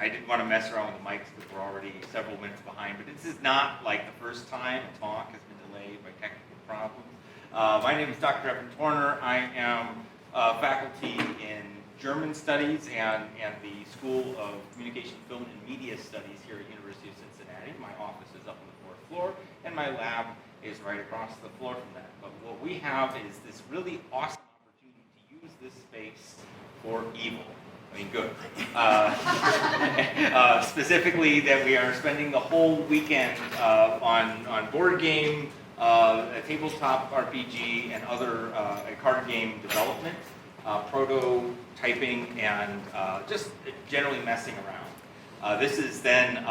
I didn't want to mess around with the mics because we're already several minutes behind, but this is not like the first time a talk has been delayed by technical problems. My name is Dr. Evan Torner. I am faculty in German Studies and the School of Communication, Film, and Media Studies here at University of Cincinnati. My office is up on the fourth floor, and my lab is right across the floor from that. But what we have is this really awesome opportunity to use this space for evil. I mean, good. Specifically, that we are spending the whole weekend on board game, tabletop RPG, and other card game development, prototyping, and just generally messing around. This is then,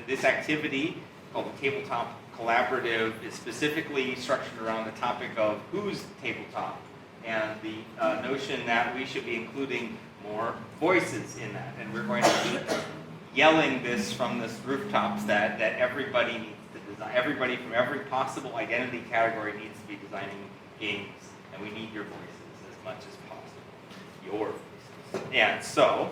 this activity called the Tabletop Collaborative is specifically structured around the topic of who's tabletop and the notion that we should be including more voices in that. And we're going to keep yelling this from the rooftops that everybody needs to design, everybody from every possible identity category needs to be designing games, and we need your voices as much as possible, your voices. And so,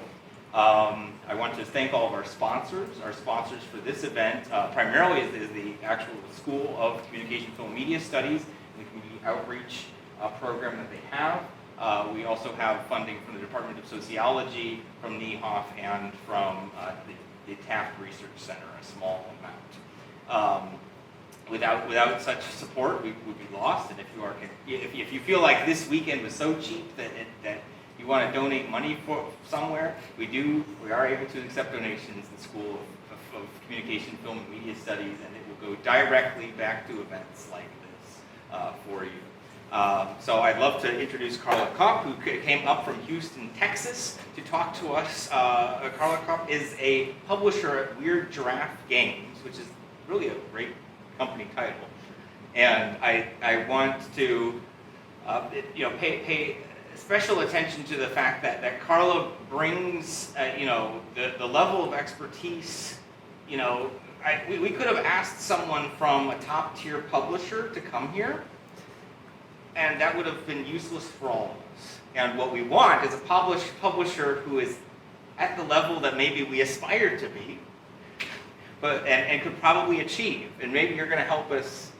I want to thank all of our sponsors. Our sponsors for this event primarily is the actual School of Communication, Film, and Media Studies and the community outreach program that they have. We also have funding from the Department of Sociology, from Niehoff, and from the Taft Research Center, a small amount. Without such support, we would be lost. And if you feel like this weekend was so cheap that you want to donate money for somewhere, we are able to accept donations in the School of Communication, Film, and Media Studies, and it will go directly back to events like this for you. So I'd love to introduce Carla Kopp, who came up from Houston, Texas, to talk to us. Carla Kopp is a publisher at Weird Giraffe Games, which is really a great company title. And I want to pay special attention to the fact that Carla brings the level of expertise. We could have asked someone from a top tier publisher to come here, and that would have been useless for all of us. And what we want is a publisher who is at the level that maybe we aspire to be, and could probably achieve. And maybe you're going to help us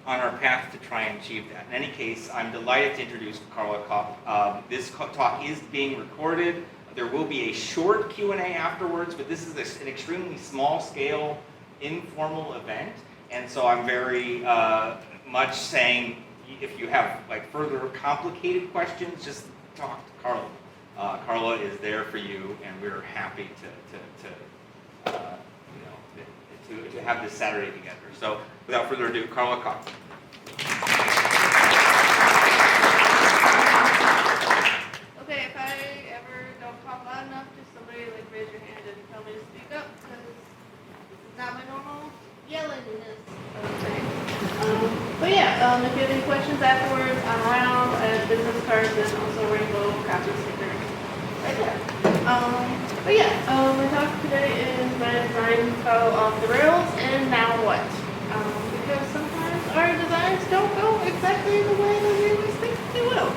on our path to try and achieve that. In any case, I'm delighted to introduce Carla Kopp. This talk is being recorded. There will be a short Q&A afterwards, but this is an extremely small-scale, informal event. And so I'm very much saying, if you have further complicated questions, just talk to Carla. Carla is there for you, and we're happy to have this Saturday together. So, without further ado, Carla Kopp. Okay, if I ever don't talk loud enough, just somebody raise your hand and tell me to speak up, because this is not my normal yellingness. But yeah, if you have any questions afterwards, I'm around at business cards and also rainbow copy stickers right there. But yeah, my talk today is my design fell off the rails, and now what? Because sometimes our designs don't go exactly the way that we always think they will.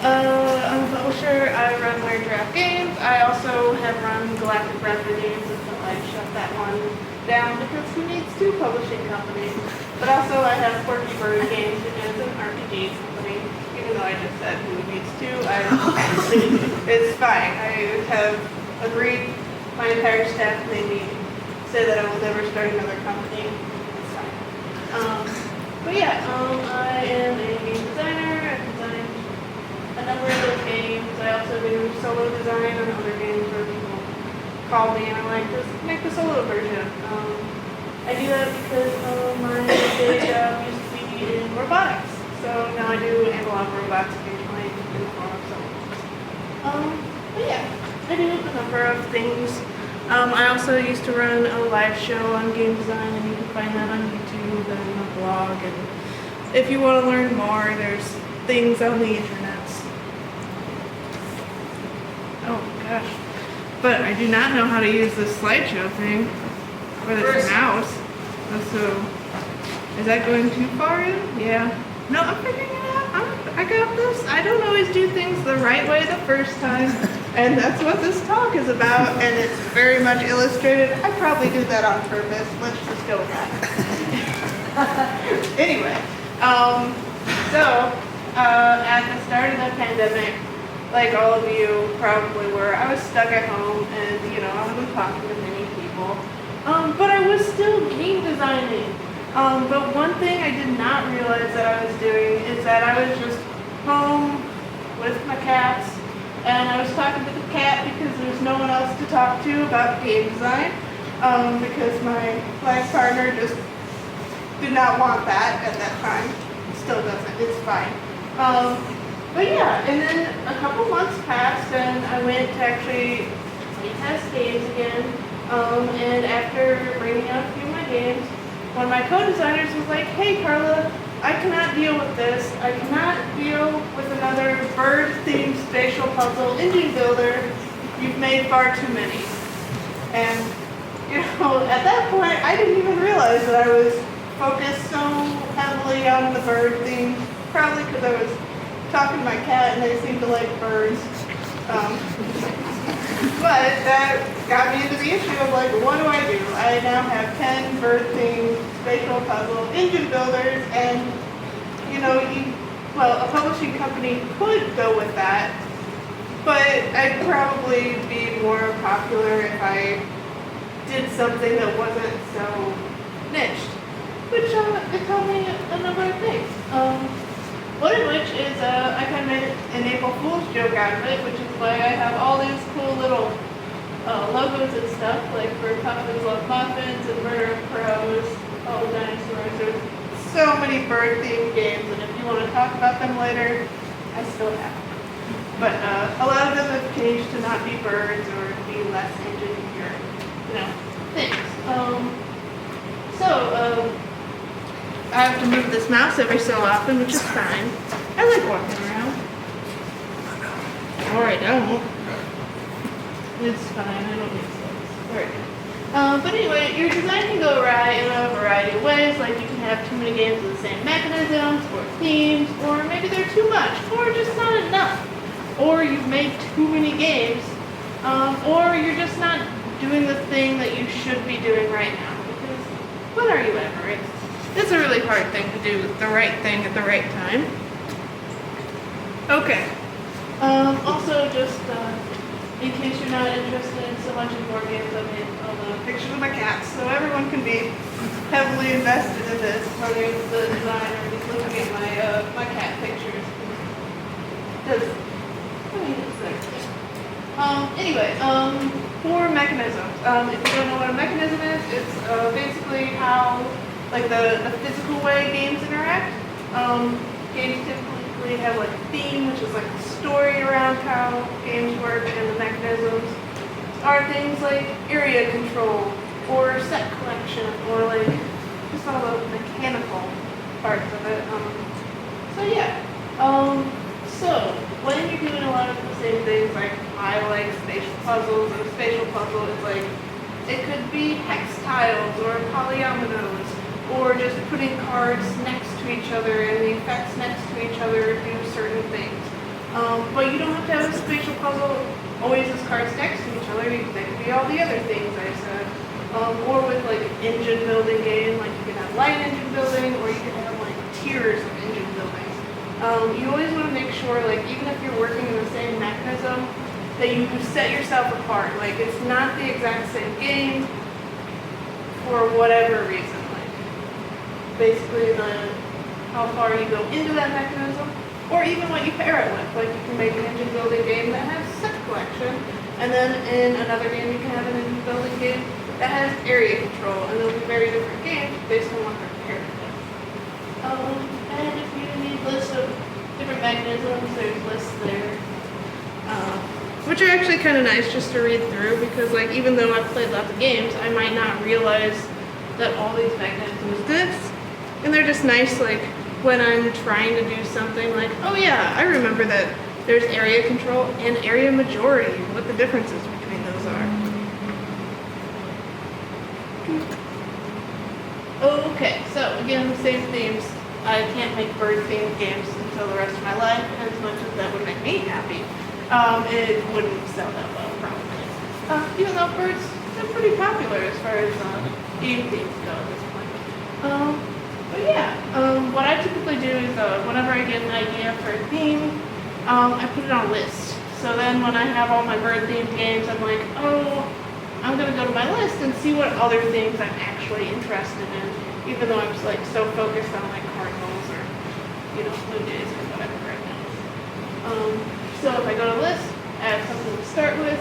I'm a publisher. I run Weird Giraffe Games. I also have run Galactic Raptor Games until I shut that one down because who needs two publishing companies? But also I have Quirky Bird Games, which is an RPG company. Even though I just said who needs two, it's fine. I have agreed. My entire staff made me say that I will never start another company. It's fine. But yeah, I am a game designer. I've designed a number of those games. I also do solo design on other games where people call me and I'm like, just make the solo version. I do that because my day job used to be in robotics. So now I do analog robots occasionally in the form of solo. But yeah, I do a number of things. I also used to run a live show on game design, and you can find that on YouTube and a blog. And if you want to learn more, there's things on the internet. Oh gosh. But I do not know how to use this slideshow thing with this mouse. So, is that going too far in? Yeah. No, I'm figuring it out. I got about this. I don't always do things the right way the first time, and that's what this talk is about, and it's very much illustrated. I probably did that on purpose. Let's just go with that. Anyway, at the start of the pandemic, like all of you probably were, I was stuck at home, and I wasn't talking to many people, but I was still game designing. But one thing I did not realize that I was doing is that I was just home with my cats, and I was talking to the cat because there's no one else to talk to about game design, because my life partner just did not want that at that time. Still doesn't. It's fine. But yeah, and then a couple months passed, and I went to actually test games again, and after bringing out a few of my games, one of my co-designers was like, "Hey Carla, I cannot deal with this. I cannot deal with another bird-themed spatial puzzle engine builder. You've made far too many." And, at that point, I didn't even realize that I was focused so heavily on the bird theme, probably because I was talking to my cat and they seemed to like birds. But that got me into the issue of like, what do? I now have 10 bird-themed spatial puzzle engine builders, and a publishing company could go with that, but I'd probably be more popular if I did something that wasn't so niched, which it told me a number of things. One of which is I kind of made an April Fool's joke out of it, which is why I have all these cool little logos and stuff, like for Puffins Love Muffins and Murder of Crows, all the dinosaurs. There's so many bird-themed games, and if you want to talk about them later, I still have them. But a lot of them have changed to not be birds or be less engineer, things. I have to move this mouse every so often, which is fine. I like walking around. Or I don't. It's fine, I don't need space. There we go. But anyway, your design can go awry in a variety of ways. Like you can have too many games with the same mechanisms, or themes, or maybe they're too much, or just not enough. Or you've made too many games, or you're just not doing the thing that you should be doing right now. Because when are you ever? It's a really hard thing to do the right thing at the right time. Okay. Also, just in case you're not interested in so much in board games, I made all the pictures of my cats, so everyone can be heavily invested in this, whether it's the design or just looking at my cat pictures. It's there. Anyway, for mechanisms. If you don't know what a mechanism is, it's basically how the physical way games interact. Games typically have like a theme, which is like the story around how games work, and the mechanisms are things like area control or set collection or like just all the mechanical parts of it. So when you're doing a lot of the same things, like I like spatial puzzles, and a spatial puzzle is like, it could be hex tiles or polyominoes, or just putting cards next to each other and the effects next to each other do certain things. But you don't have to have a spatial puzzle always as cards next to each other. They could be all the other things I said. Or with like an engine building game, like you can have light engine building, or you can have like tiers of engine building. You always want to make sure, like even if you're working in the same mechanism, that you set yourself apart. Like it's not the exact same game for whatever reason. Basically how far you go into that mechanism, or even what you pair it with. Like you can make an engine building game that has set collection, and then in another game you can have an engine building game that has area control, and they'll be very different games based on what they're paired with. And if you need lists of different mechanisms, there's lists there, which are actually kind of nice just to read through, because like even though I've played lots of games, I might not realize that all these mechanisms exist. And they're just nice, like, when I'm trying to do something like, oh yeah, I remember that there's area control and area majority, what the differences between those are. Okay, so again, the same themes. I can't make bird-themed games until the rest of my life, as much as that would make me happy. It wouldn't sell that well, probably. Even though birds are pretty popular as far as game themes go at this point. But yeah, what I typically do is whenever I get an idea for a theme, I put it on a list. So then when I have all my bird-themed games, I'm like, oh, I'm going to go to my list and see what other things I'm actually interested in, even though I'm like so focused on like cardinals or, blue jays or whatever right now. So if I go to list, I have something to start with.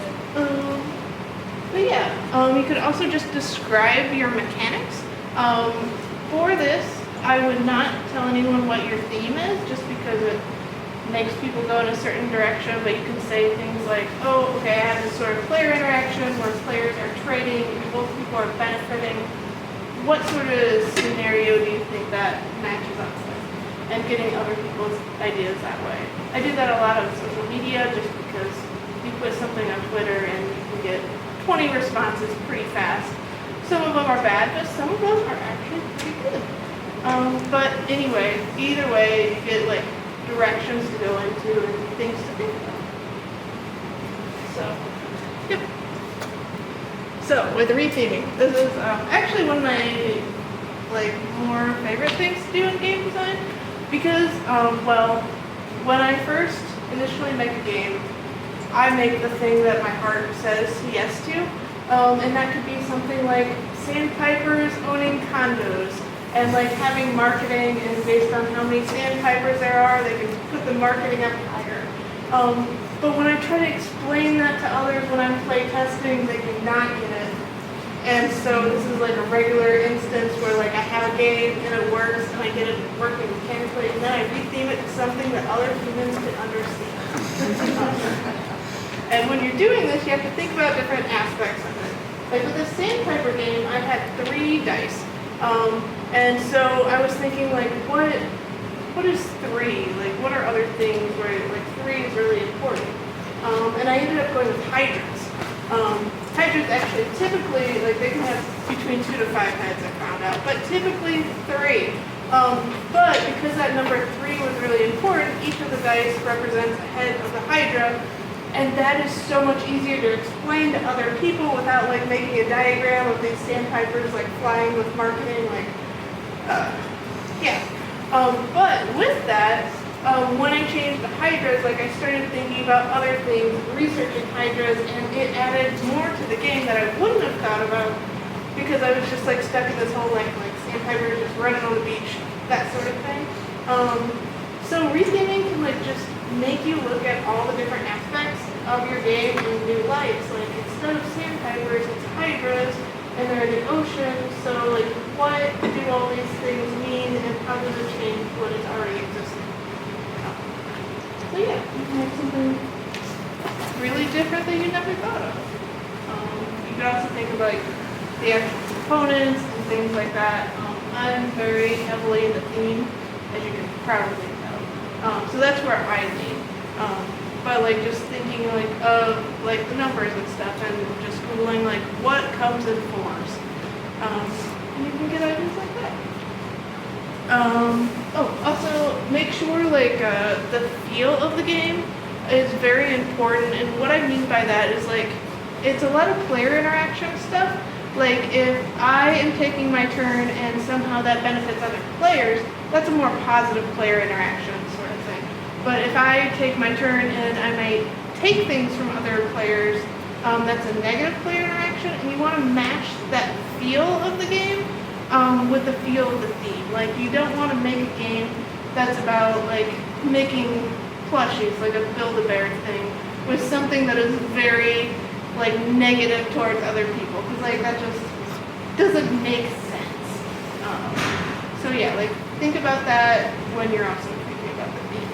But yeah, you could also just describe your mechanics. For this, I would not tell anyone what your theme is, just because it makes people go in a certain direction, but you can say things like, oh, okay, I have this sort of player interaction where players are trading and both people are benefiting. What sort of scenario do you think that matches up with? And getting other people's ideas that way. I do that a lot on social media just because you put something on Twitter and you can get 20 responses pretty fast. Some of them are bad, but some of them are actually pretty good. But anyway, either way, you get like directions to go into and things to think about. So, yep. So with retheming, this is actually one of my more favorite things to do in game design because, when I first initially make a game, I make the thing that my heart says yes to, and that could be something like sandpipers owning condos. And having marketing, and based on how many sandpipers there are, they can put the marketing up higher. But when I try to explain that to others when I'm play testing, they cannot get it. And so this is a regular instance where I have a game and it works, and I get it working mechanically, and then I retheme it to something that other humans can understand. And when you're doing this, you have to think about different aspects of it. With the sandpiper game, I had 3 dice. And so I was thinking, what is 3? What are other things where 3 is really important? And I ended up going with hydras. Hydras actually typically, they can have between 2 to 5 heads, I found out, but typically 3. But because that number 3 was really important, each of the dice represents a head of the hydra. And that is so much easier to explain to other people without making a diagram of these sandpipers flying with marketing, yeah. But with that, when I changed the hydras, I started thinking about other things, researching hydras, and it added more to the game that I wouldn't have thought about because I was just stuck in this whole sandpipers just running on the beach, that sort of thing. So retheming can just make you look at all the different aspects of your game in new lights. Instead of sandpipers, it's hydras, and they're in the ocean. So what do all these things mean, and how does it change what is already existing? So yeah, you can have something really different that you never thought of. You can also think about the actual components and things like that. I'm very heavily in the theme, as you can probably tell. So that's where I lean. But just thinking of the numbers and stuff, and just Googling what comes in forms. And you can get ideas like that. Also make sure the feel of the game is very important, and what I mean by that is it's a lot of player interaction stuff. If I am taking my turn and somehow that benefits other players, that's a more positive player interaction sort of thing. But if I take my turn and I may take things from other players, that's a negative player interaction, and you want to match that feel of the game with the feel of the theme. You don't want to make a game that's about making plushies, a Build-A-Bear thing, with something that is very negative towards other people, because that just doesn't make sense. So yeah, think about that when you're also thinking about the theme.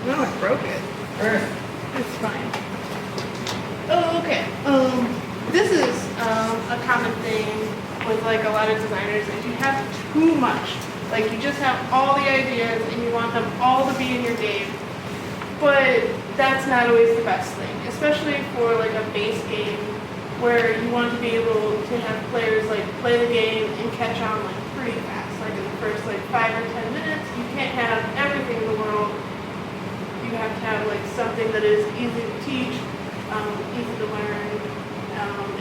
No, I broke it. It's fine. Oh, okay. This is a common thing with a lot of designers, is you have too much. You just have all the ideas and you want them all to be in your game. But that's not always the best thing, especially for a base game where you want to be able to have players like play the game and catch on like pretty fast. Like in the first like 5 or 10 minutes, you can't have everything in the world. You have to have like something that is easy to teach, easy to learn,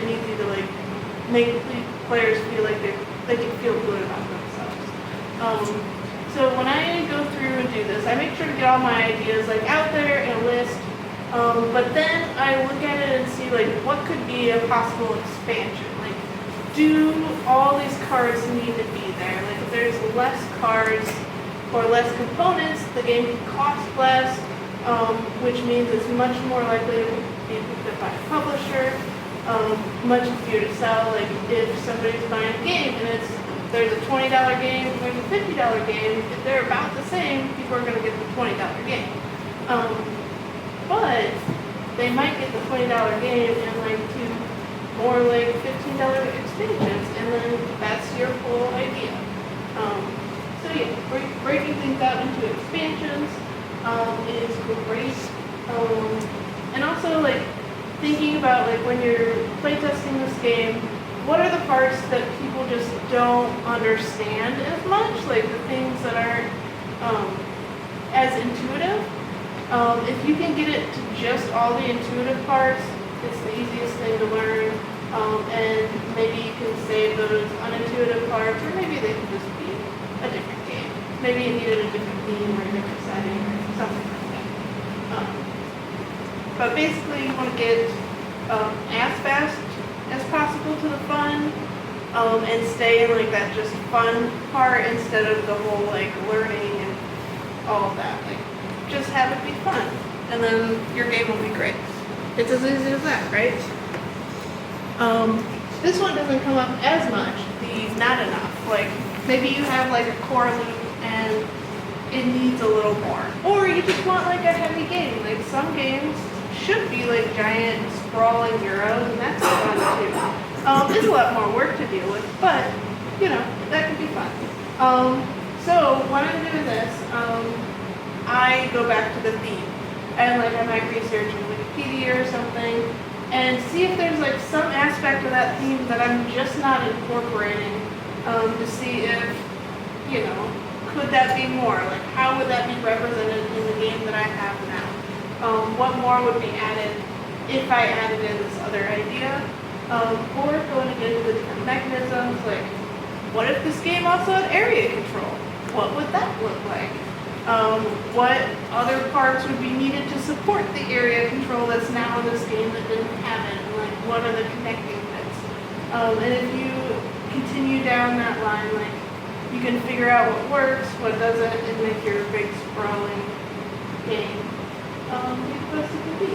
and easy to like make players feel like they can feel good about themselves. So when I go through and do this, I make sure to get all my ideas like out there in a list. But then I look at it and see like what could be a possible expansion. Like, do all these cards need to be there? Like, if there's less cards or less components, the game can cost less, which means it's much more likely to be picked up by a publisher, much easier to sell. Like, if somebody's buying a game and there's a $20 game, there's a $50 game, if they're about the same, people are going to get the $20 game. But they might get the $20 game and like 2 more like $15 expansions, and then that's your whole idea. So yeah, breaking things out into expansions is great. And also like thinking about like when you're playtesting this game, what are the parts that people just don't understand as much, like the things that aren't as intuitive. If you can get it to just all the intuitive parts, it's the easiest thing to learn, and maybe you can save those unintuitive parts, or maybe they can just be a different game. Maybe it needed a different theme or a different setting or something like that. But basically you want to get as fast as possible to the fun, and stay in like that just fun part instead of the whole like learning and all of that. Like, just have it be fun, and then your game will be great. It's as easy as that, right? This one doesn't come up as much, the not enough. Like, maybe you have like a core loop and it needs a little more. Or you just want like a heavy game. Like, some games should be like giant sprawling Euros, and that's fun too. It's a lot more work to deal with, but you know, that can be fun. So when I'm doing this, I go back to the theme, and like I might research in Wikipedia or something and see if there's like some aspect of that theme that I'm just not incorporating, to see if, you know, could that be more? Like, how would that be represented in the game that I have now? What more would be added if I added in this other idea? Or going to get into the different mechanisms, like, what if this game also had area control? What would that look like? What other parts would be needed to support the area control that's now in this game that didn't have it? And like, what are the connecting bits? And if you continue down that line, like, you can figure out what works, what doesn't, and make your big sprawling game be the best it can be.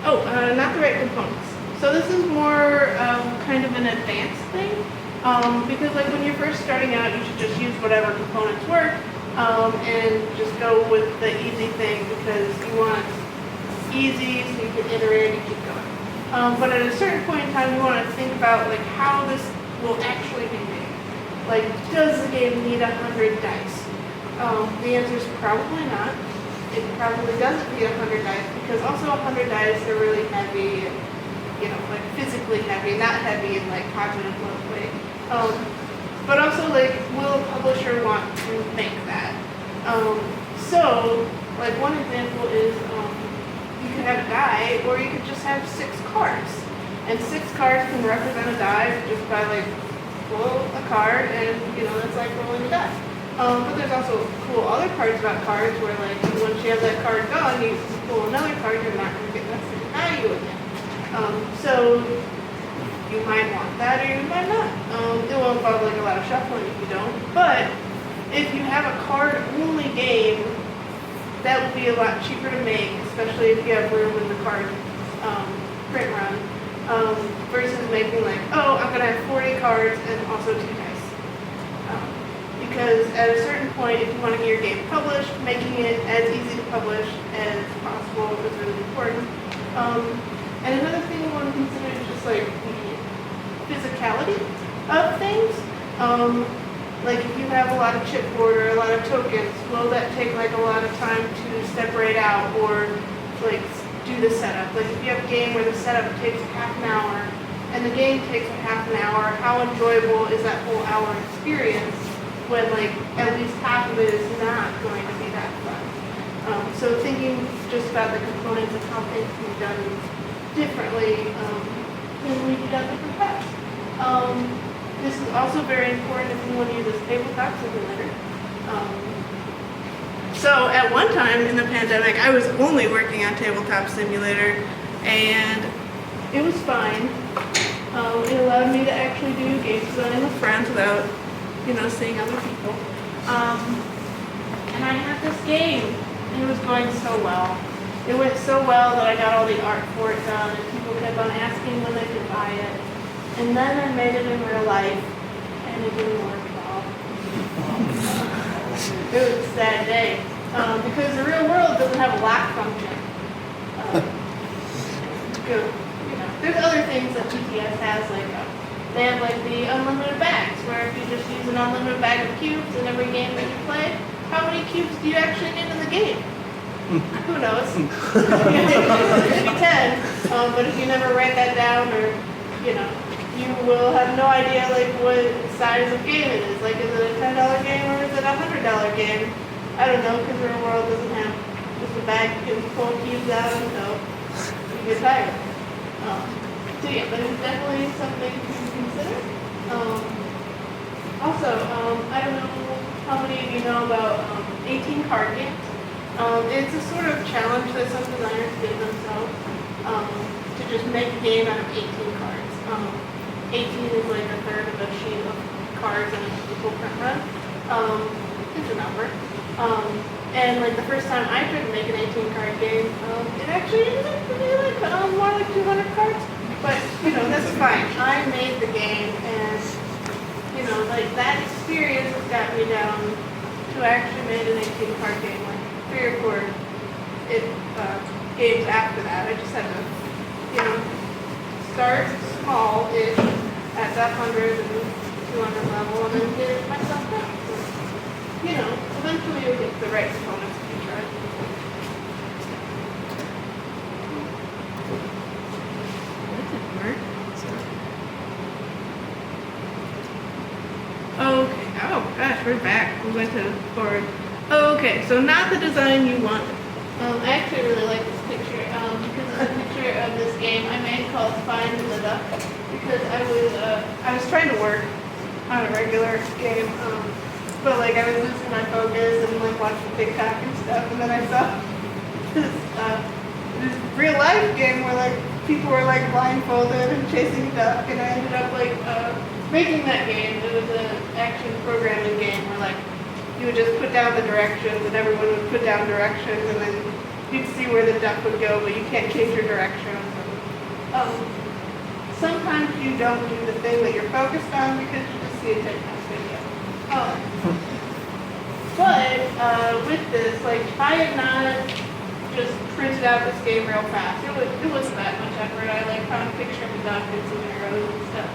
Oh, not the right components. So this is more kind of an advanced thing, because like when you're first starting out, you should just use whatever components work, and just go with the easy thing because you want easy so you can iterate and keep going. But at a certain point in time, you want to think about like how this will actually be made. Like, does the game need 100 dice? The answer is probably not. It probably doesn't need 100 dice because also 100 dice are really heavy. And, you know, like physically heavy, not heavy in like cognitive way. But also like, will a publisher want to make that? So, like one example is you could have a die, or you could just have 6 cards. And 6 cards can represent a die just by like, roll a card, and you know, that's like rolling a die. But there's also cool other parts about cards where like, once you have that card gone, you pull another card, you're not going to get that same value again. So you might want that or you might not. It will involve like a lot of shuffling if you don't. But if you have a card-only game, that would be a lot cheaper to make, especially if you have room in the card print run, versus making like, oh, I'm going to have 40 cards and also 2 dice. Because at a certain point, if you want to get your game published, making it as easy to publish as possible is really important. And another thing we want to consider is just like the physicality of things. Like if you have a lot of chipboard or a lot of tokens, will that take like a lot of time to separate out or like do the setup? Like if you have a game where the setup takes half an hour and the game takes a half an hour, how enjoyable is that whole hour experience when like at least half of it is not going to be that fun? So thinking just about the components of how things can be done differently than we've done in the past. This is also very important if you want to use this tabletop simulator. So at one time in the pandemic, I was only working on Tabletop Simulator, and it was fine. It allowed me to actually do game design with friends without, seeing other people. And I had this game, and it was going so well. It went so well that I got all the art for it done, and people kept on asking when they could buy it. And then I made it in real life, and it didn't work at all. It was a sad day, because the real world doesn't have a lock function. There's other things that GTS has, like they have like the unlimited bags, where if you just use an unlimited bag of cubes in every game that you play, how many cubes do you actually need in the game? Who knows? Maybe 10, but if you never write that down, or you will have no idea like what size of game it is. Like, is it a $10 game or is it a $100 game? I don't know, because real world doesn't have just a bag you can pull cubes out until you get tired. So yeah, that is definitely something to consider. Also, I don't know how many of you know about 18 card games. It's a sort of challenge that some designers give themselves to just make a game out of 18 cards. 18 is like a third of a sheet of cards in a typical print run. It's a number. And like the first time I tried to make an 18 card game, it actually ended up to be like more like 200 cards. But that's fine. I made the game, and like that experience has got me down to actually made an 18 card game, like 3 or 4 games after that. I just had to start small-ish at that 100 and 200 level, and then get myself down. So, eventually you'll get the right components if you try. That didn't work. Okay, oh gosh, we're back. We went to forward. Okay, so not the design you want. I actually really like this picture because it's a picture of this game I made called Find the Duck, because I was trying to work on a regular game, but like I was losing my focus and like watching TikTok and stuff, and then I saw this real life game where like people were like blindfolded and chasing a duck, and I ended up like making that game. It was an action programming game where like you would just put down the directions, and everyone would put down directions, and then you'd see where the duck would go, but you can't change your direction. Sometimes you don't do the thing that you're focused on because you just see a TikTok video. But with this, like, I had not just printed out this game real fast. It wasn't that much effort. I like found a picture of the duck and some arrows and stuff.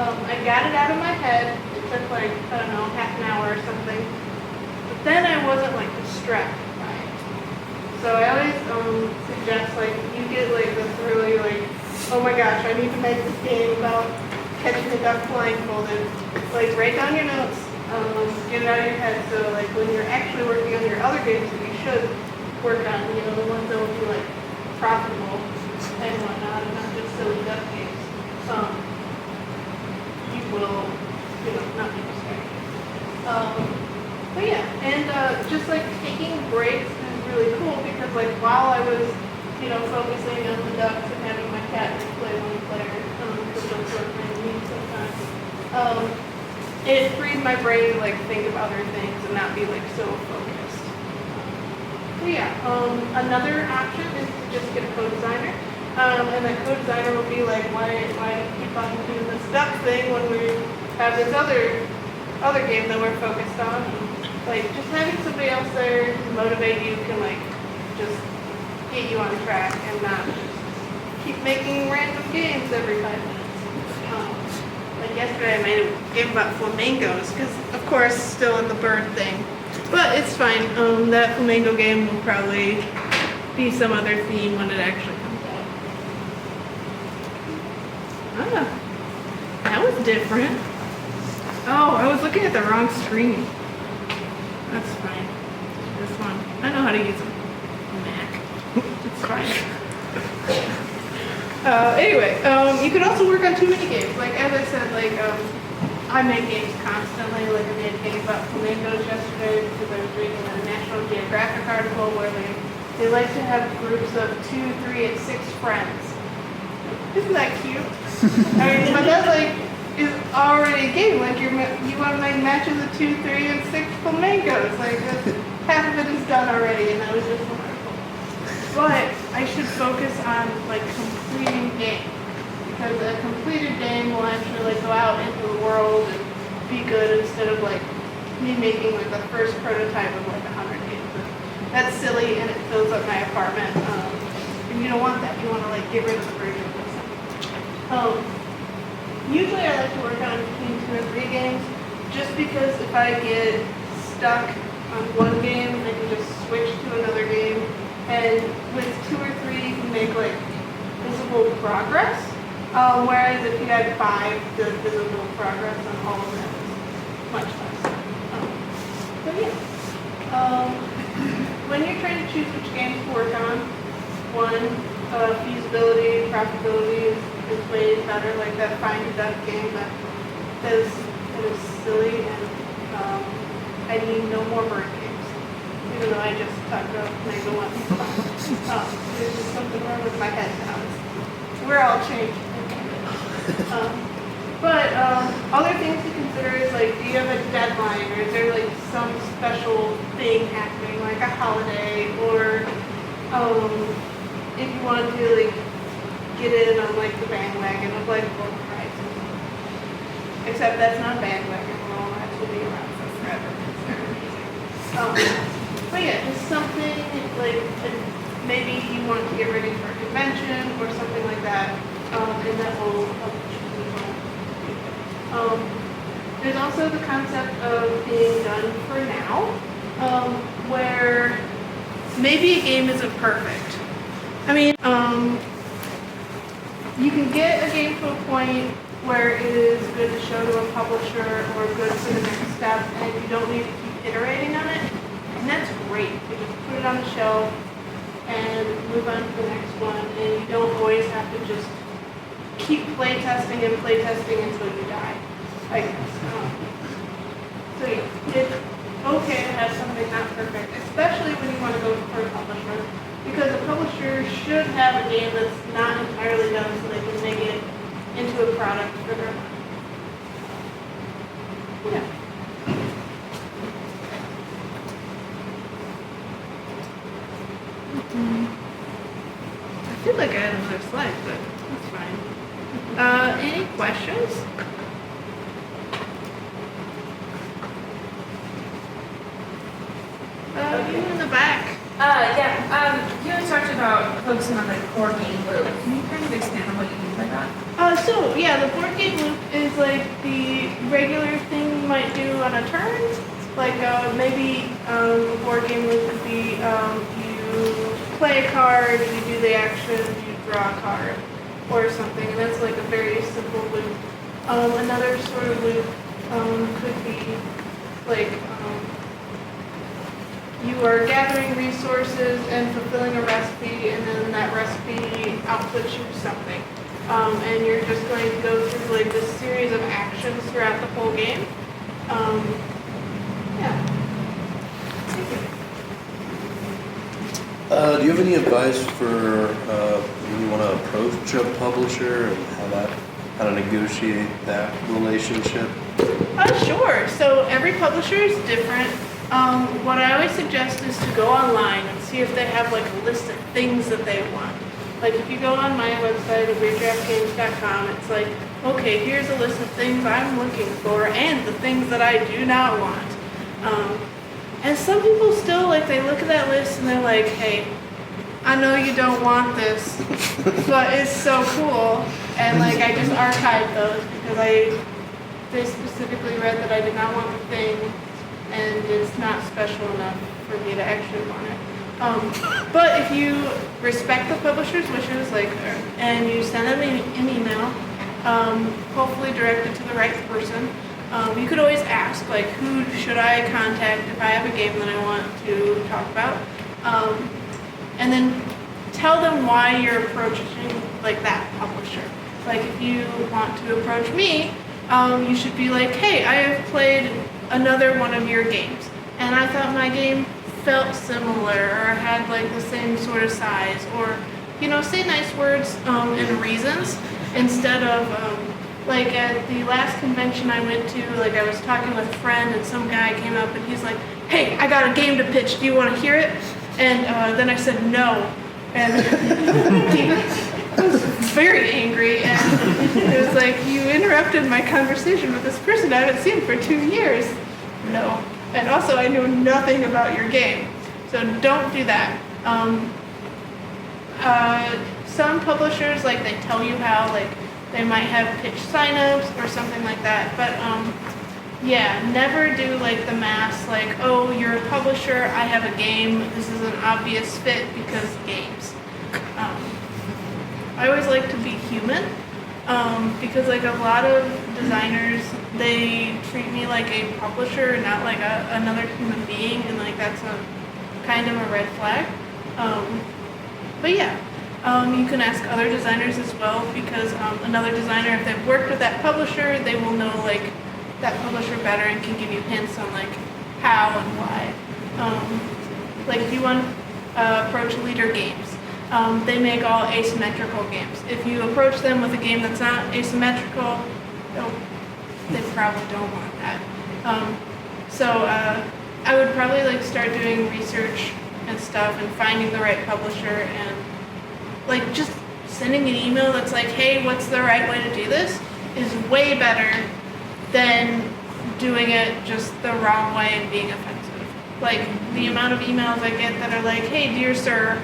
I got it out of my head. It took like, I don't know, half an hour or something. But then I wasn't like distracted by it. So I always suggest like you get like this really like, oh my gosh, I need to make this game about catching a duck blindfolded. Like write down your notes, get it out of your head. So like when you're actually working on your other games that you should work on, the ones that will be like profitable and whatnot, and not just silly duck games. You will, not be distracted. But yeah, and just like taking breaks is really cool because like while I was, focusing on the ducks and having my cat just play one player, because that's what I need sometimes, it freed my brain to like think of other things and not be like so focused. So yeah, another option is to just get a co-designer. And the co-designer will be like, why keep on doing this duck thing when we have this other game that we're focused on? Like, just having somebody else there to motivate you can like just get you on track and not just keep making random games every 5 minutes. Like yesterday I made a game about flamingos, because of course, still in the bird thing. But it's fine. That flamingo game will probably be some other theme when it actually comes out. Ah, that was different. Oh, I was looking at the wrong screen. That's fine. This one. I know how to use a Mac. It's fine. Anyway, you could also work on too many games. Like, as I said, like, I make games constantly. Like, I made a game about flamingos yesterday because I was reading a National Geographic article where they like to have groups of 2, 3, and 6 friends. Isn't that cute? I mean, but that, like, is already a game. Like, you want to make matches of 2, 3, and 6 flamingos. Like, half of it is done already, and that was just an article. But I should focus on, like, completing games. Because a completed game will actually, like, go out into the world and be good instead of, like, me making, like, the first prototype of, like, 100 games. That's silly, and it fills up my apartment. And you don't want that. You want to, like, get rid of the version of this. Usually I like to work on between 2 or 3 games, just because if I get stuck on one game, I can just switch to another game. And with 2 or 3, you can make, like, visible progress. Whereas if you had 5, the visible progress on all of them is much less. But yeah. When you're trying to choose which games to work on, one, feasibility, profitability is way better. Like that Find a Duck game that is silly, and I need no more bird games. Even though I just talked about Lego once. There's just something wrong with my head now. We're all changed. But other things to consider is, like, do you have a deadline, or is there, like, some special thing happening, like a holiday, or if you want to, like, get in on, like, the bandwagon of, like, book prices. Except that's not bandwagon, we'll all actually be around for forever. But yeah, just something like maybe you want to get ready for a convention or something like that, and that will help choose one. There's also the concept of being done for now, where maybe a game isn't perfect. I mean, you can get a game to a point where it is good to show to a publisher or good for the next step, and you don't need to keep iterating on it. And that's great. You just put it on the shelf and move on to the next one, and you don't always have to just keep playtesting and playtesting until you die, I guess. So yeah, it's okay to have something not perfect, especially when you want to go for a publisher, because a publisher should have a game that's not entirely done so they can make it into a product for their money. Yeah. I feel like I had another slide, but that's fine. Any questions? You in the back. You guys talked about focusing on the core game loop. Can you kind of expand on what you mean by that? So yeah, the board game loop is like the regular thing you might do on a turn. Like maybe a board game loop could be you play a card, you do the action, you draw a card, or something, and that's like a very simple loop. Another sort of loop could be like you are gathering resources and fulfilling a recipe, and then that recipe outputs you something. And you're just going to go through like this series of actions throughout the whole game. Yeah. Thank you. Do you have any advice for when you want to approach a publisher and how to negotiate that relationship? Sure. So every publisher is different. What I always suggest is to go online and see if they have like a list of things that they want. Like if you go on my website at weirddraftgames.com, it's like, okay, here's a list of things I'm looking for and the things that I do not want. And some people still, like, they look at that list and they're like, hey, I know you don't want this, but it's so cool. And like I just archive those because they specifically read that I did not want the thing, and it's not special enough for me to actually want it. But if you respect the publisher's wishes, like, and you send them an email, hopefully directed to the right person, you could always ask, like, who should I contact if I have a game that I want to talk about, and then tell them why you're approaching like that publisher. Like, if you want to approach me, you should be like, hey, I have played another one of your games, and I thought my game felt similar or had like the same sort of size, or, you know, say nice words and reasons instead of like at the last convention I went to, like I was talking with a friend and some guy came up and he's like, hey, I got a game to pitch, do you want to hear it? And then I said no, and he was very angry, and it was like, you interrupted my conversation with this person I haven't seen for 2 years. No. And also, I knew nothing about your game, so don't do that. Some publishers, like, they tell you how, like, they might have pitch signups or something like that, but yeah, never do like the mass, like, oh, you're a publisher, I have a game, this is an obvious fit because games. I always like to be human, because like a lot of designers, they treat me like a publisher, not like another human being, and like that's a kind of a red flag. But yeah, you can ask other designers as well, because another designer, if they've worked with that publisher, they will know like that publisher better and can give you hints on like how and why. Like if you want to approach Leader Games, they make all asymmetrical games. If you approach them with a game that's not asymmetrical, they probably don't want that. So I would probably like start doing research and stuff and finding the right publisher, and like just sending an email that's like, hey, what's the right way to do this, is way better than doing it just the wrong way and being offensive. Like the amount of emails I get that are like, hey, dear sir,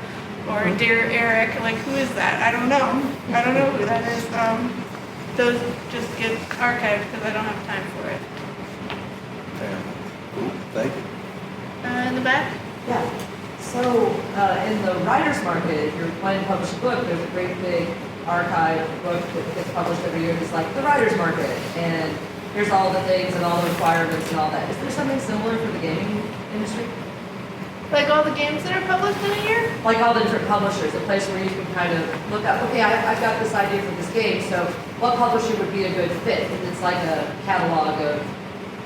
or dear Eric, like, who is that? I don't know. I don't know who that is. Those just get archived because I don't have time for it. Fair. Cool. Thank you. In the back? Yeah. So in the writer's market, if you're planning to publish a book, there's a great big archive book that gets published every year. It's like the writer's market, and here's all the things and all the requirements and all that. Is there something similar for the gaming industry? Like all the games that are published in a year? Like all the different publishers, a place where you can kind of look up, okay, I've got this idea for this game, so what publisher would be a good fit? And it's like a catalog of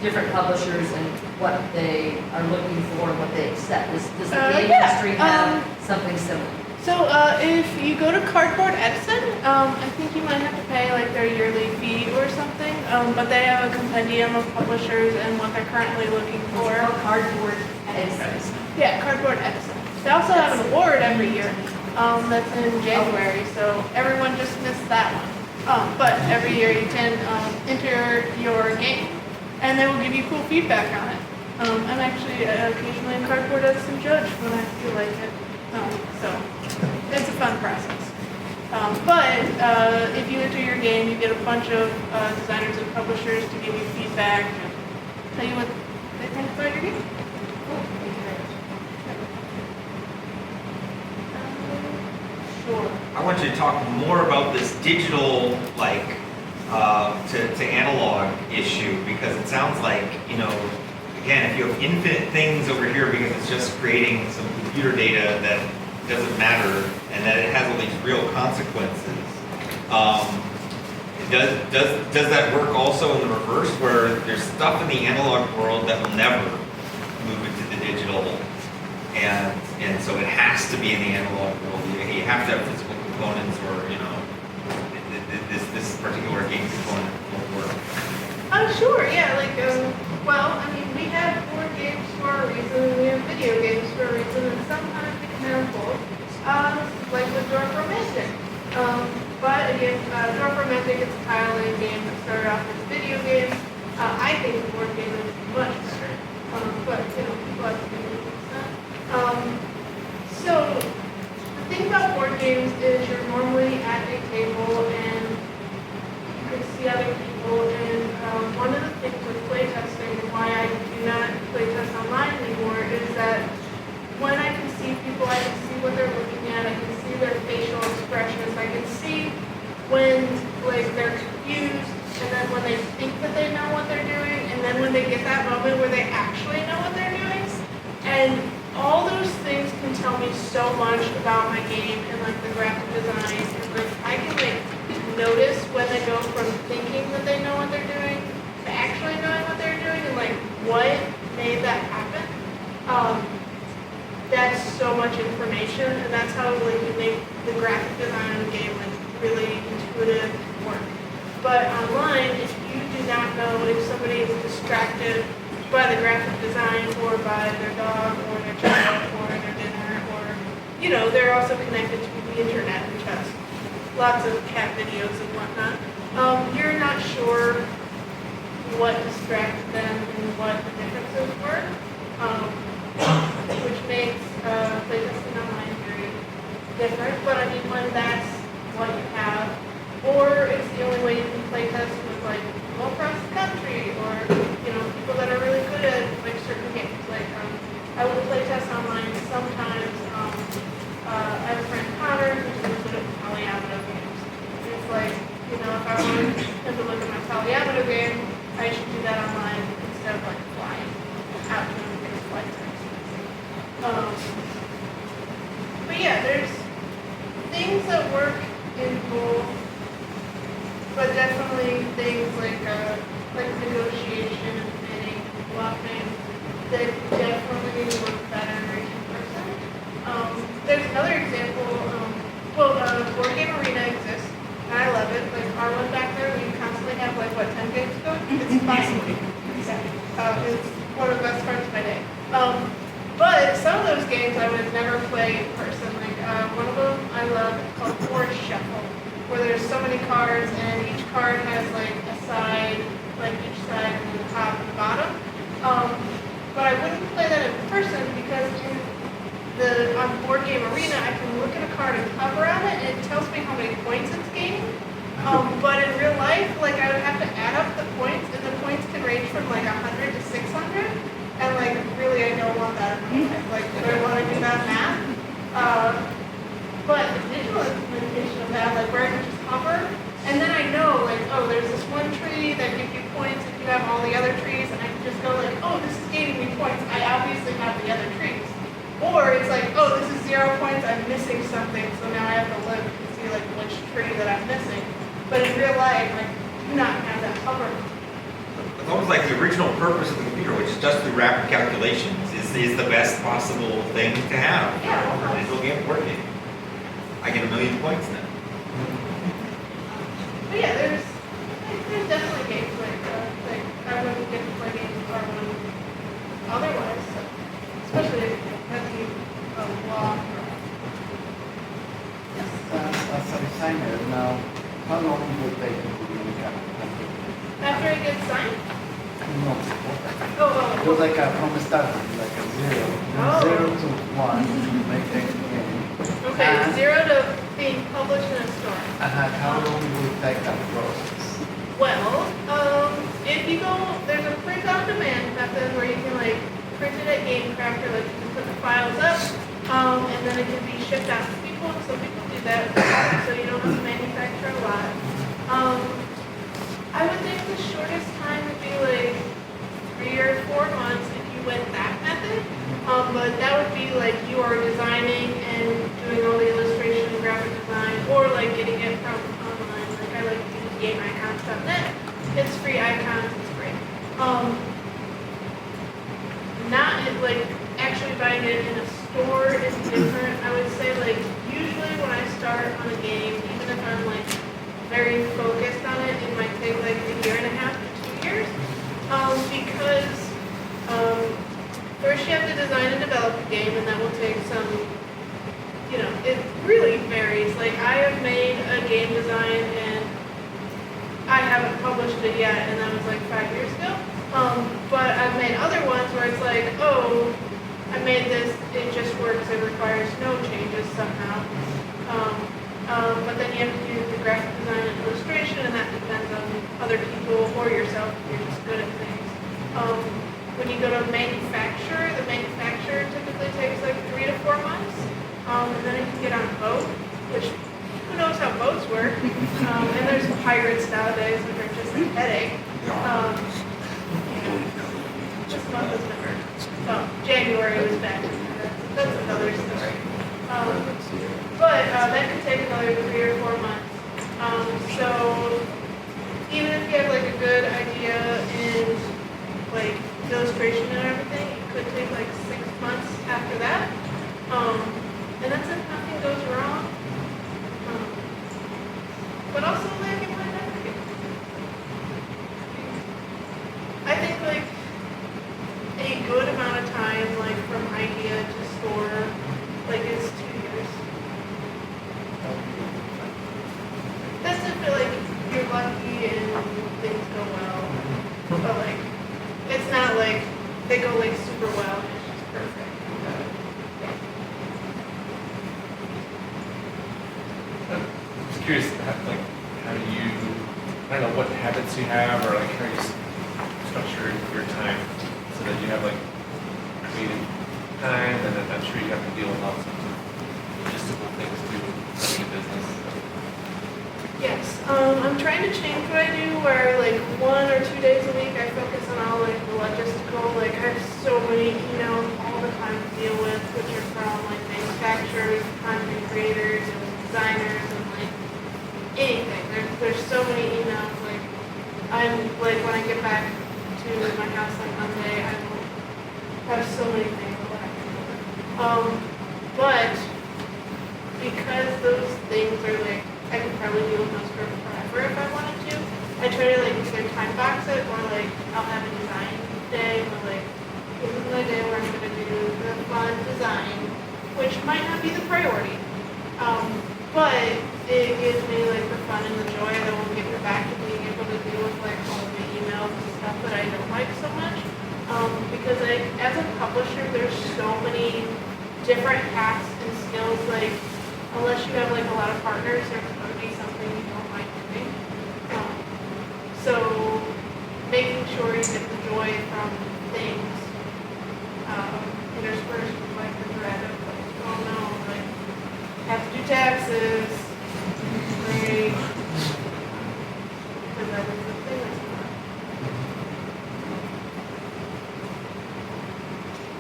different publishers and what they are looking for and what they accept. Does the game industry have something similar? So if you go to Cardboard Edison, I think you might have to pay like their yearly fee or something, but they have a compendium of publishers and what they're currently looking for. Cardboard Edison. Yeah, Cardboard Edison. They also have an award every year that's in January, so everyone just missed that one. But every year you can enter your game, and they will give you cool feedback on it. I'm actually occasionally a Cardboard Edison judge when I feel like it, so it's a fun process. But if you enter your game, you get a bunch of designers and publishers to give you feedback and tell you what they think about your game. Cool. Thank you very much. Sure. I want you to talk more about this digital, like, to analog issue, because it sounds like, you know, again, if you have infinite things over here because it's just creating some computer data that doesn't matter and that it has all these real consequences, does that work also in the reverse, where there's stuff in the analog world that will never move into the digital, and so it has to be in the analog world? You have to have physical components, or, you know, this particular game component won't work. Sure, yeah, like, well, I mean, we have board games for a reason, and we have video games for a reason, and sometimes we can have both, like with Dork Romantic. But again, Dork Romantic is a tile-laying game that started off as a video game. I think the board game is much better, but, you know, people have to do that. So, the thing about board games is you're normally at a table and you can see other people, and one me so much about my game and like the graphic design, and like I can like notice when they go from thinking that they know what they're doing to actually knowing what they're doing and like what made that happen. That's so much information, and that's how like you make the graphic design of the game like really intuitive work. But online, if you do not know if somebody is distracted by the graphic design or by their dog or their child or their dinner or, you know, they're also connected to the internet, which has lots of cat videos and whatnot. You're not sure what distracted them and what the differences were, which makes playtesting online very different. But I mean, when that's what you have, or it's the only way you can playtest with like all across the country, or you know, people that are really good at like certain games. Like I will playtest online sometimes. I have a friend Connor who's really good at polyomino games. And it's like, you know, if I want him to look at my polyomino game, I should do that online instead of like flying out to him and his flight times. But yeah, there's things that work in both, but definitely things like negotiation and bidding, bluffing, that definitely work better in person. There's another example. Board Game Arena exists, and I love it. Like our one back there, we constantly have like 10 games going. It's fascinating. It's one of the best parts of my day. But some of those games I would never play in person. Like one of them I love called Board Shuffle, where there's so many cards and each card has like a side, like each side and the top and the bottom. But I wouldn't play that in person because on Board Game Arena I can look at a card and hover on it and it tells me how many points it's gained. But in real life, like I would have to add up the points, and the points can range from like 100 to 600. And like really I don't want that in my life. Like do I want to do that math? But the digital implementation of that, like where I can just hover, and then I know like, oh, there's this one tree that gives you points if you have all the other trees, and I can just go like, oh, this is gaining me points. I obviously have the other trees. Or it's like, oh, this is 0 points, I'm missing something, so now I have to look and see like which tree that I'm missing. But in real life, like, do not have that hover. It's almost like the original purpose of the computer, which is just the rapid calculations, is the best possible thing to have for a digital game board game. I get 1 million points now. But yeah, there's definitely games like I wouldn't get to play games or one otherwise, so, especially if you have to a long run. As a designer now, how long will it take to make a computer? After it gets signed? No. Oh, Just like from the start, like a zero. Oh. 0 to 1, make the game. okay, 0 to being published in a store. How long will it take that process? Well, if you go, there's a print on demand method where you can like print it at GameCrafter, like you can put the files up, and then it can be shipped out to people. So people do that, so you don't have to manufacture a lot. I would think the shortest time would be like 3 or 4 months if you went that method. But that would be like you are designing and doing all the illustration and graphic design, or like getting it from online. Like I like to use gameicons.net. It's free icons, it's great. Not like actually buying it in a store is different. I would say like usually when I start on a game, even if I'm like very focused on it, it might take like 1.5 to 2 years. Because first you have to design and develop a game, and that will take some, you know, it really varies. Like I have made a game design and I haven't published it yet, and that was like 5 years ago. But I've made other ones where it's like, oh, I made this, it just works, it requires no changes somehow. But then you have to do the graphic design and illustration, and that depends on other people or yourself if you're just good at things. When you go to manufacture, the manufacturer typically takes like 3 to 4 months, and then you can get on a boat, which who knows how boats work. And there's pirates nowadays, which are just a headache. This month has never. Well, January was bad. That's another story. But that could take another 3 or 4 months. So even if you have like a good idea in like illustration and everything, it could take like 6 months after that. And that's if nothing goes wrong. But also like it might not be. I think like a good amount of time, like from idea to store, like is 2 years. That's if like you're lucky and things go well. But like it's not like they go like super well and it's just perfect. I'm just curious, how do you, I don't know what habits you have, or like how you structure your time so that you have like creative time, and then I'm sure you have to deal with lots of logistical things too, running a business. Yes, I'm trying to change what I do where like 1 or 2 days a week I focus on all like the logistical, like I have so many emails all the time to deal with, which are from like manufacturers, content creators, and designers, and like anything. There's so many emails, like I'm like when I get back to my house on Monday, I will have so many things that I have to do. But because those things are like I could probably deal with those for forever if I wanted to. I try to like either time box it or like I'll have a design day where like this is my day where I'm gonna do the fun design, which might not be the priority. But it gives me like the fun and the joy that will get me back to being able to deal with like all the emails and stuff that I don't like so much. Because like as a publisher there's so many different hats and skills, like unless you have like a lot of partners, there's going to be something you don't like doing. So making sure you get the joy from things interspersed with like the dread of like, oh no, like have to do taxes, great, because that is the thing that's not.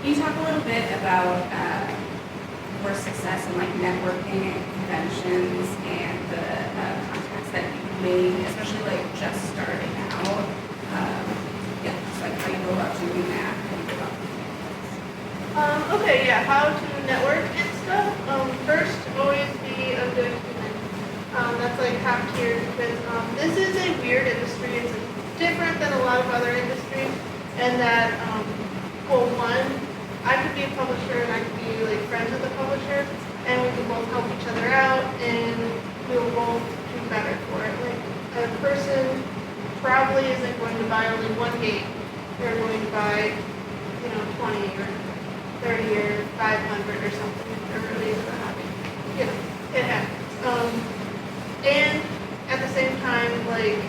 Can you talk a little bit about for success in like networking and conventions and the contacts that you made, especially like just starting out? Yeah, just like how you go about doing that. Okay, yeah, how to network and stuff. First, always be a good human. That's like top tier because this is a weird industry. It's different than a lot of other industries, and that, well, one, I could be a publisher and I could be like friends with a publisher, and we can both help each other out, and we will both do better for it. Like a person probably isn't going to buy only one game. They're going to buy, 20 or 30 or 500 or something if they're really into the hobby. It happens. And at the same time, like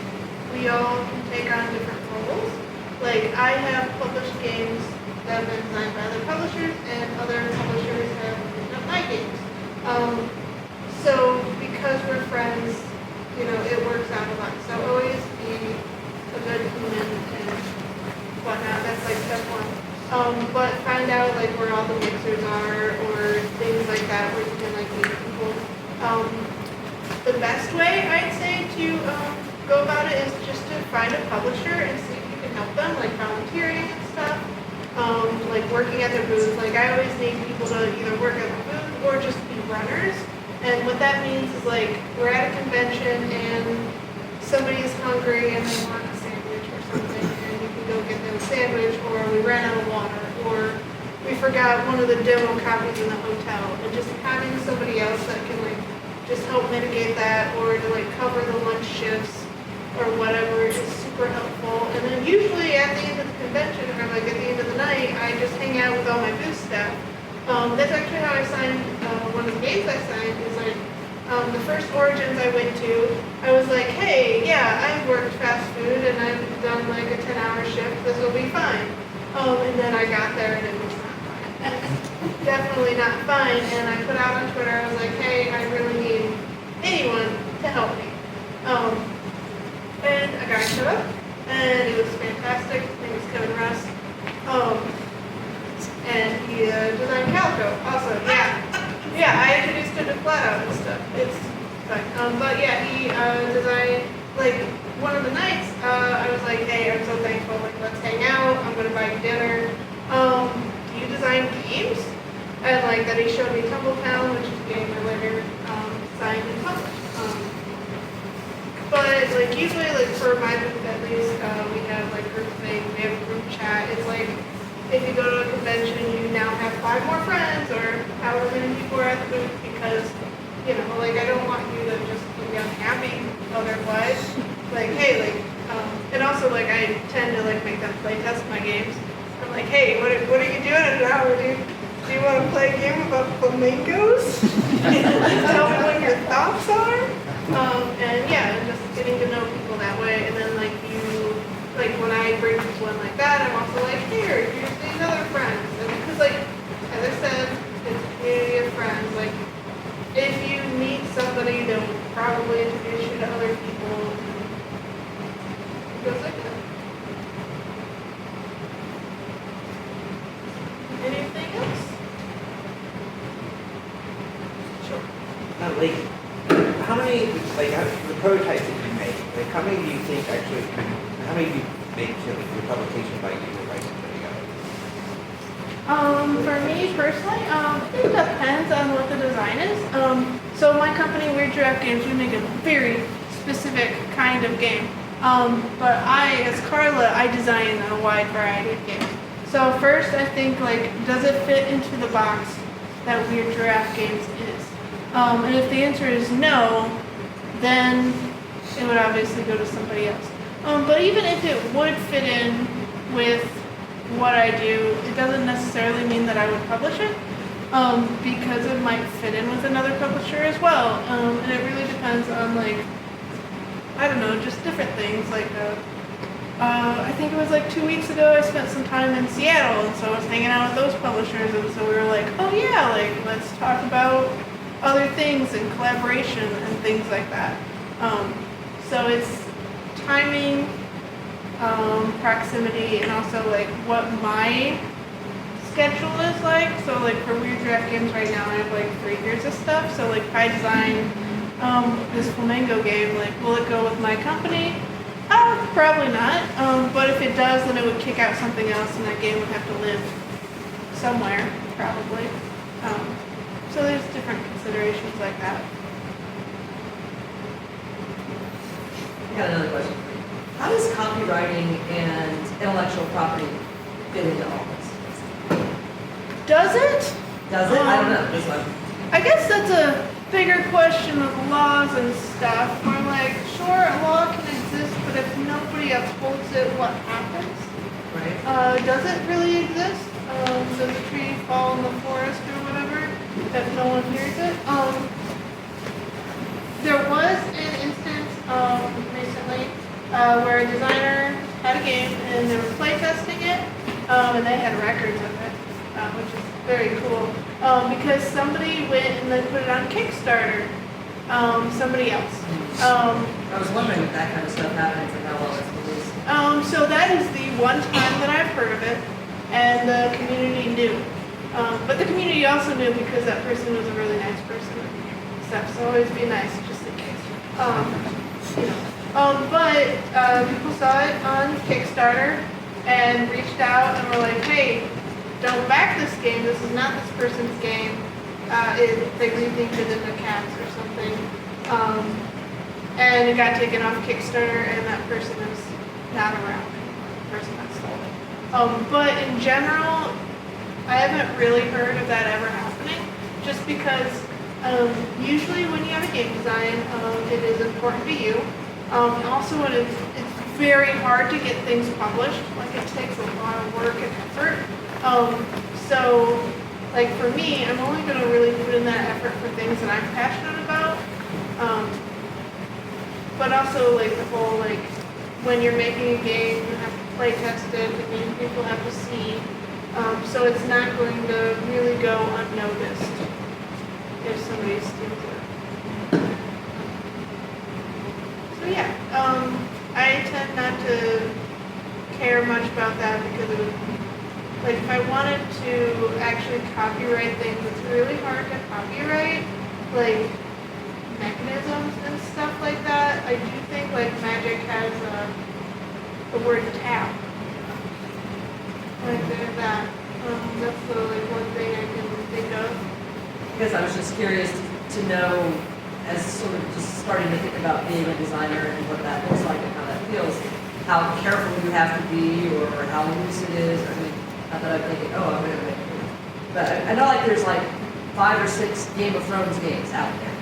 we all can take on different roles. Like I have published games that have been designed by other publishers, and other publishers have written up my games. So because we're friends, it works out a lot. So always be a good human and whatnot. That's like step one. But find out like where all the mixers are or things like that where you can like meet people. The best way I'd say to go about it is just to find a publisher and see if you can help them, like volunteering and stuff. Like working at their booth. Like I always need people to either work at the booth or just be runners. And what that means is like we're at a convention and somebody is hungry and they want a sandwich or something, and you can go get them a sandwich, or we ran out of water, or we forgot one of the demo copies in the hotel, and just having somebody else that can like just help mitigate that, or to like cover the lunch shifts or whatever is super helpful. And then usually at the end of the convention or like at the end of the night, I just hang out with all my booth staff. That's actually how I signed one of the games I signed. Is like the first Origins I went to, I was like, hey, yeah, I've worked fast food and I've done like a 10-hour shift. This will be fine. And then I got there and it was not fine. Definitely not fine. And I put out on Twitter, I was like, hey, I really need anyone to help me. And a guy showed up, and it was fantastic. His name was Kevin Russ. And he designed Calico also, yeah. Yeah, I introduced him to Flat Out and stuff. It's fun. But yeah, he designed, like, one of the nights, I was like, hey, I'm so thankful, like, let's hang out, I'm gonna buy you dinner. Do you design games? And like, then he showed me Tumbletown, which is a game I later designed and published. But like, usually, like, for my booth at least, we have like group things, we have group chat. It's like, if you go to a convention, you now have 5 more friends, or however many people are at the booth, because, you know, like, I don't want you to just be unhappy otherwise. Like, hey, like, and also, like, I tend to, like, make them play test my games. I'm like, hey, what are you doing in an hour, dude? Do you want to play a game about flamingos? Tell me what your thoughts are. And yeah, just getting to know people that way. And then, like, like, when I bring people in like that, I'm also like, here, here's these other friends. And because, like, as I said, it's a community of friends. Like, if you meet somebody, they'll probably introduce you to other people. It goes like that. Anything else? Sure. Like, how many, like, the prototypes that you make, like, how many do you think actually, how many do you make so that your publication by you or by somebody else? For me personally, it depends on what the design is. So my company, Weird Giraffe Games, we make a very specific kind of game. But I, as Carla, I design a wide variety of games. So first, I think, like, does it fit into the box that Weird Giraffe Games is? And if the answer is no, then it would obviously go to somebody else. But even if it would fit in with what I do, it doesn't necessarily mean that I would publish it, because it might fit in with another publisher as well. And it really depends on, like, I don't know, just different things. Like, I think it was like 2 weeks ago, I spent some time in Seattle, and so I was hanging out with those publishers, and so we were like, oh yeah, like, let's talk about other things and collaboration and things like that. So it's timing, proximity, and also, like, what my schedule is like. So, like, for Weird Giraffe Games right now, I have like 3 years of stuff. So, like, if I design this flamingo game, like, will it go with my company? Probably not. But if it does, then it would kick out something else, and that game would have to live somewhere, probably. So there's different considerations like that. I got another question for you. How does copywriting and intellectual property fit into all this? Does it? Does it? I don't know. This one. I guess that's a bigger question of laws and stuff. Where, like, sure, a law can exist, but if nobody upholds it, what happens? Right. Does it really exist? Does the tree fall in the forest or whatever if no one hears it? There was an instance recently where a designer had a game and they were playtesting it, and they had records of it, which is very cool. Because somebody went and they put it on Kickstarter. Somebody else. I was wondering if that kind of stuff happens and how well it's released. So that is the one time that I've heard of it, and the community knew. But the community also knew because that person was a really nice person and stuff. So always be nice, just in case. But people saw it on Kickstarter and reached out and were like, hey, don't back this game. This is not this person's game. They rethemed it into cats or something. And it got taken off Kickstarter, and that person is not around anymore, the person that stole it. But in general, I haven't really heard of that ever happening, just because usually when you have a game design, it is important to you. Also, it's very hard to get things published. Like, it takes a lot of work and effort. So, like, for me, I'm only going to really put in that effort for things that I'm passionate about. But also, like, the whole, like, when you're making a game, you have to play test it, and people have to see. So it's not going to really go unnoticed if somebody steals it. So yeah, I tend not to care much about that because it would Like if I wanted to actually copyright things, it's really hard to copyright, like mechanisms and stuff like that. I do think like Magic has the word tap. Like there's that. That's the like one thing I can think of. Because I was just curious to know, as sort of just starting to think about being a designer and what that looks like and how that feels, how careful you have to be or how loose it is. I mean, not that I'm thinking, oh, I'm going to make it. But I know like there's like 5 or 6 Game of Thrones games out there.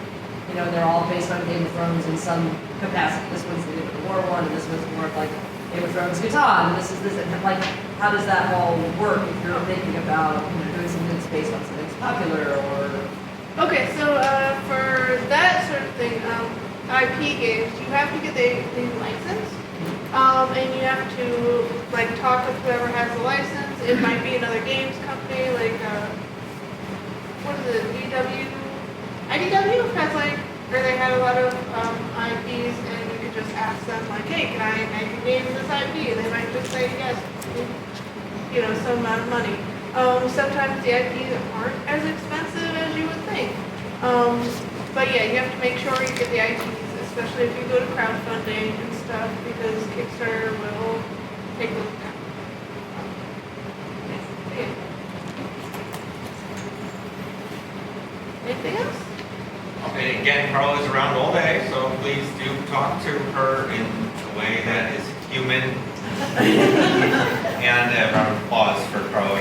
You know, they're all based on Game of Thrones in some capacity. This one's the Game of the War one, and this one's more of like Game of Thrones Catan, and this is this. And like, how does that all work if you're thinking about, you know, doing something that's based on something that's popular or... Okay, so for that sort of thing, IP games, you have to get the license, and you have to like talk with whoever has the license. It might be another games company, like what is it, IDW has like, or they had a lot of IPs, and you could just ask them like, hey, can I make a game in this IP? And they might just say yes, you know, some amount of money. Sometimes the IPs aren't as expensive as you would think. But yeah, you have to make sure you get the IPs, especially if you go to crowdfunding and stuff, because Kickstarter will take a look at that. Yeah. Anything else? Okay, again, Carla is around all day, so please do talk to her in a way that is human. And a round of applause for Carla.